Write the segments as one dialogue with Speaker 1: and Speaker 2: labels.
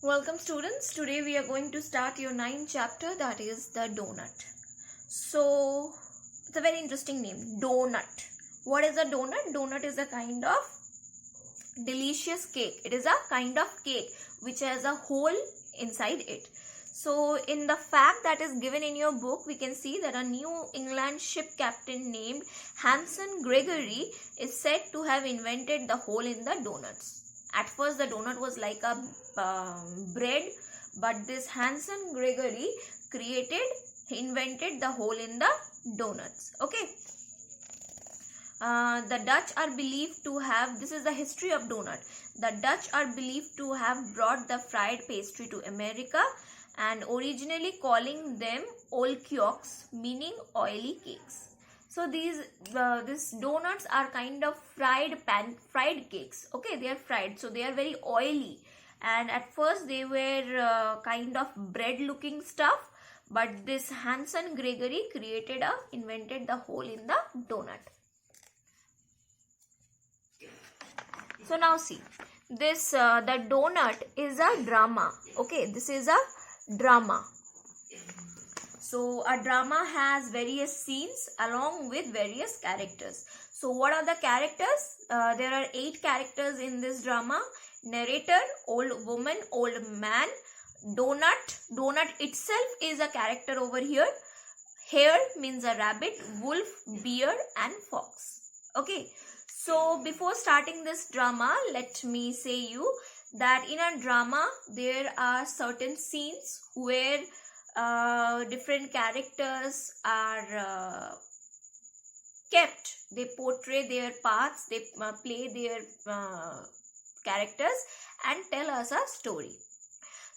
Speaker 1: Welcome students. Today we are going to start your 9th chapter, that is the donut. So it's a very interesting name, donut. What is a donut? Donut is a kind of delicious cake. It is a kind of cake which has a hole inside it. So in the fact that is given in your book, we can see that a New England ship captain named Hanson Gregory is said to have invented the hole in the donuts. At first the donut was like a bread, but this Hanson Gregory invented the hole in the donuts. Okay. The Dutch are believed to have, this is the history of donut. The Dutch are believed to have brought the fried pastry to America and originally calling them olkioks, meaning oily cakes. So these donuts are kind of fried cakes. Okay, they are fried, so they are very oily. And at first they were kind of bread looking stuff, but this Hanson Gregory invented the hole in the donut. So now see, this the donut is a drama. Okay, this is a drama. So a drama has various scenes along with various characters. So what are the characters? There are 8 characters in this drama. Narrator, old woman, old man, donut. Donut itself is a character over here. Hare means a rabbit, wolf, bear and fox. Okay. So before starting this drama, let me say you that in a drama there are certain scenes where different characters are kept. They portray their parts, they play their characters and tell us a story.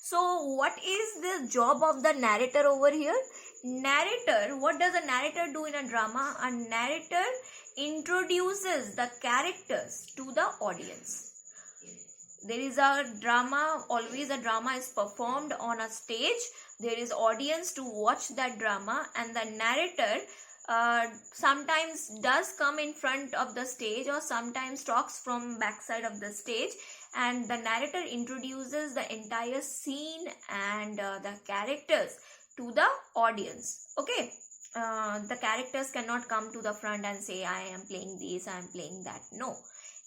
Speaker 1: So what is the job of the narrator over here? Narrator, what does a narrator do in a drama? A narrator introduces the characters to the audience. There is a drama, always a drama is performed on a stage. There is audience to watch that drama, and the narrator sometimes does come in front of the stage or sometimes talks from backside of the stage, and the narrator introduces the entire scene and the characters to the audience. Okay. The characters cannot come to the front and say, I am playing this, I am playing that. No.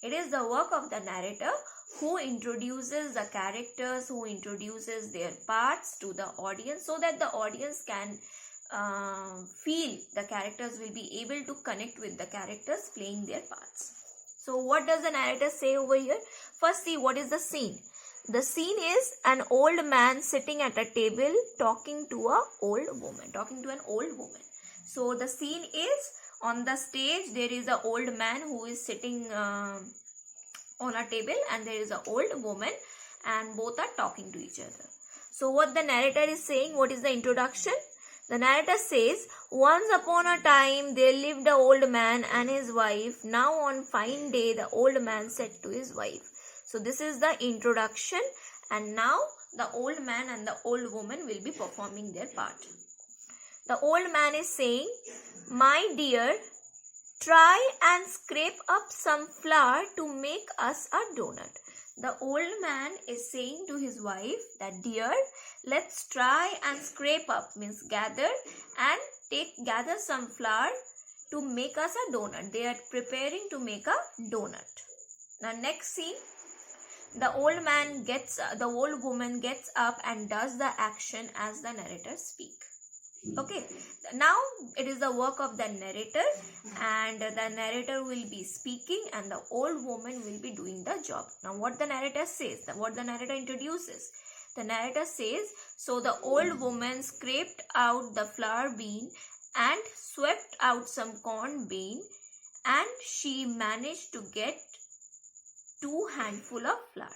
Speaker 1: It is the work of the narrator who introduces the characters, who introduces their parts to the audience so that the audience can feel the characters, will be able to connect with the characters playing their parts. So what does the narrator say over here? First, see what is the scene. The scene is an old man sitting at a table talking to an old woman. So the scene is on the stage. There is an old man who is sitting on a table and there is an old woman and both are talking to each other. So what the narrator is saying, what is the introduction? The narrator says, once upon a time there lived an old man and his wife. Now on fine day the old man said to his wife. So this is the introduction, and now the old man and the old woman will be performing their part. The old man is saying, my dear, try and scrape up some flour to make us a donut. The old man is saying to his wife that, dear, let's try and scrape up, means gather some flour to make us a donut. They are preparing to make a donut. Now next scene, the old woman gets up and does the action as the narrator speaks. Okay, now it is the work of the narrator, and the narrator will be speaking and the old woman will be doing the job. Now what the narrator says, what the narrator introduces. The narrator says, so the old woman scraped out the flour bean and swept out some corn bean, and she managed to get 2 handfuls of flour.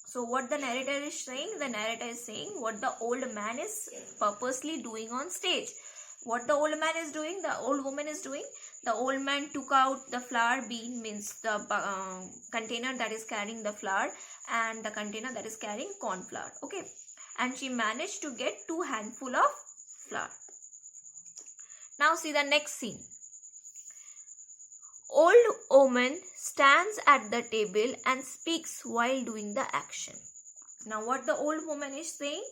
Speaker 1: So what the narrator is saying? The narrator is saying what the old man is purposely doing on stage. What the old man is doing, the old woman is doing. The old man took out the flour bean, means the container that is carrying the flour, and the container that is carrying corn flour. Okay. And she managed to get 2 handfuls of flour. Now see the next scene. Old woman stands at the table and speaks while doing the action. Now what the old woman is saying?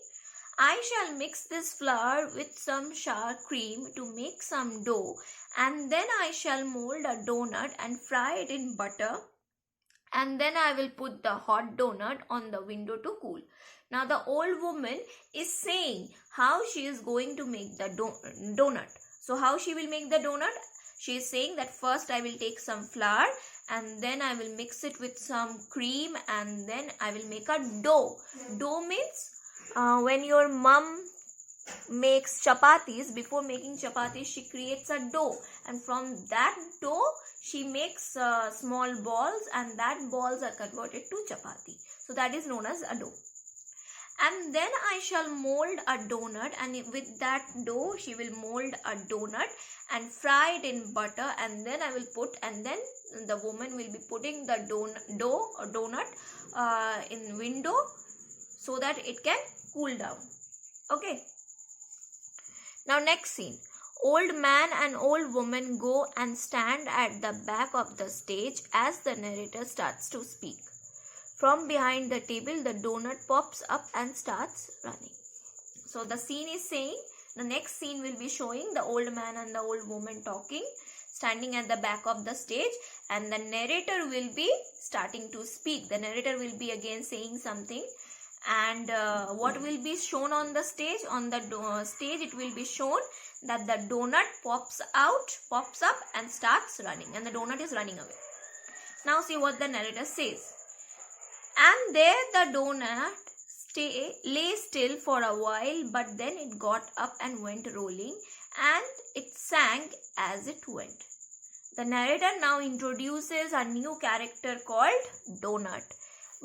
Speaker 1: I shall mix this flour with some sour cream to make some dough, and then I shall mold a donut and fry it in butter, and then I will put the hot donut on the window to cool. Now the old woman is saying how she is going to make the donut. So how she will make the donut? She is saying that first I will take some flour and then I will mix it with some cream and then I will make a dough. Dough means when your mom makes chapatis, before making chapatis she creates a dough, and from that dough she makes small balls, and that balls are converted to chapati. So that is known as a dough. And then I shall mold a donut, and with that dough she will mold a donut and fry it in butter, and then I will put, and then the woman will be putting the donut in window so that it can cool down. Okay. Now next scene. Old man and old woman go and stand at the back of the stage as the narrator starts to speak. From behind the table, the donut pops up and starts running. So the scene is saying, the next scene will be showing the old man and the old woman talking, standing at the back of the stage, and the narrator will be starting to speak. The narrator will be again saying something. And what will be shown on the stage? On the stage it will be shown that the donut pops up and starts running, and the donut is running away. Now see what the narrator says. And there the donut lay still for a while, but then it got up and went rolling, and it sang as it went. The narrator now introduces a new character called Donut.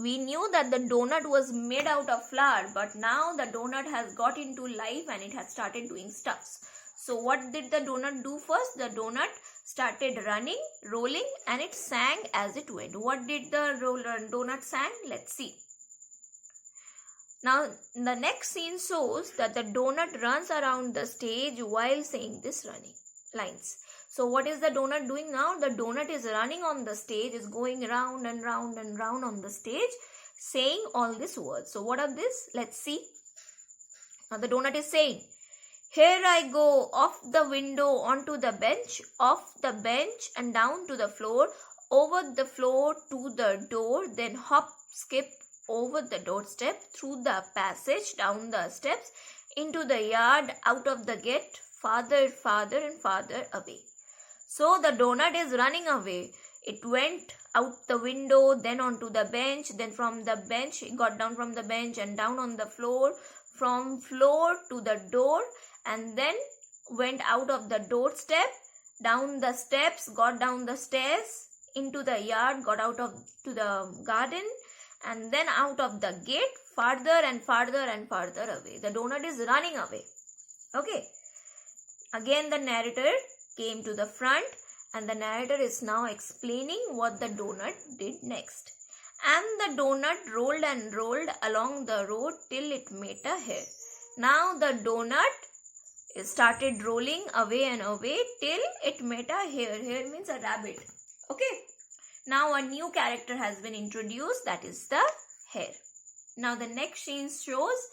Speaker 1: We knew that the donut was made out of flour, but now the donut has got into life and it has started doing stuffs. So what did the donut do first? The donut started running, rolling, and it sang as it went. What did the donut sang? Let's see. Now the next scene shows that the donut runs around the stage while saying these running lines. So what is the donut doing now? The donut is running on the stage, is going round and round and round on the stage, saying all these words. So what are these? Let's see. Now the donut is saying, here I go, off the window onto the bench, off the bench and down to the floor, over the floor to the door, then hop, skip over the doorstep, through the passage, down the steps, into the yard, out of the gate, farther, farther and farther away. So the donut is running away. It went out the window, then onto the bench, then from the bench, it got down from the bench and down on the floor, from floor to the door, and then went out of the doorstep, down the steps, got down the stairs, into the yard, got out of to the garden, and then out of the gate, farther and farther and farther away. The donut is running away. Okay. Again the narrator came to the front, and the narrator is now explaining what the donut did next. And the donut rolled and rolled along the road till it met a hare. Now the donut started rolling away and away till it met a hare. Hare means a rabbit. Okay. Now a new character has been introduced, that is the hare. Now the next scene shows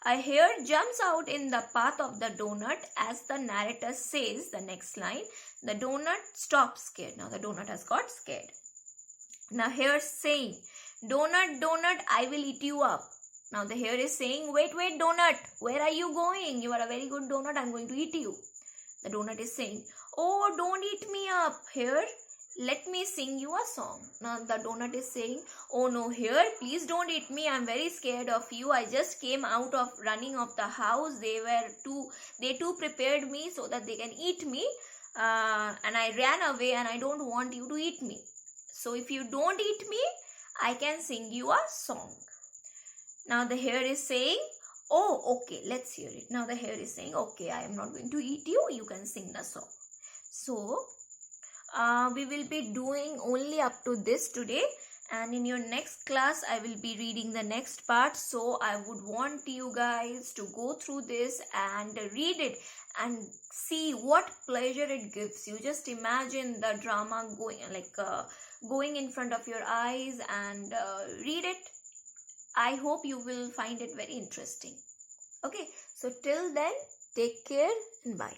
Speaker 1: a hare jumps out in the path of the donut as the narrator says the next line. The donut stops scared. Now the donut has got scared. Now hare saying, donut, donut, I will eat you up. Now the hare is saying, wait, donut, where are you going? You are a very good donut, I am going to eat you. The donut is saying, oh, don't eat me up, hare. Let me sing you a song. Now the donut is saying, oh no, hare, please don't eat me. I'm very scared of you. I just came out of running of the house. They too prepared me so that they can eat me. And I ran away and I don't want you to eat me. So if you don't eat me, I can sing you a song. Now the hare is saying, oh, okay, let's hear it. Now the hare is saying, okay, I am not going to eat you. You can sing the song. So we will be doing only up to this today, and in your next class I will be reading the next part. So I would want you guys to go through this and read it and see what pleasure it gives you. Just imagine the drama going in front of your eyes and read it. I hope you will find it very interesting. Okay, so till then, take care and bye.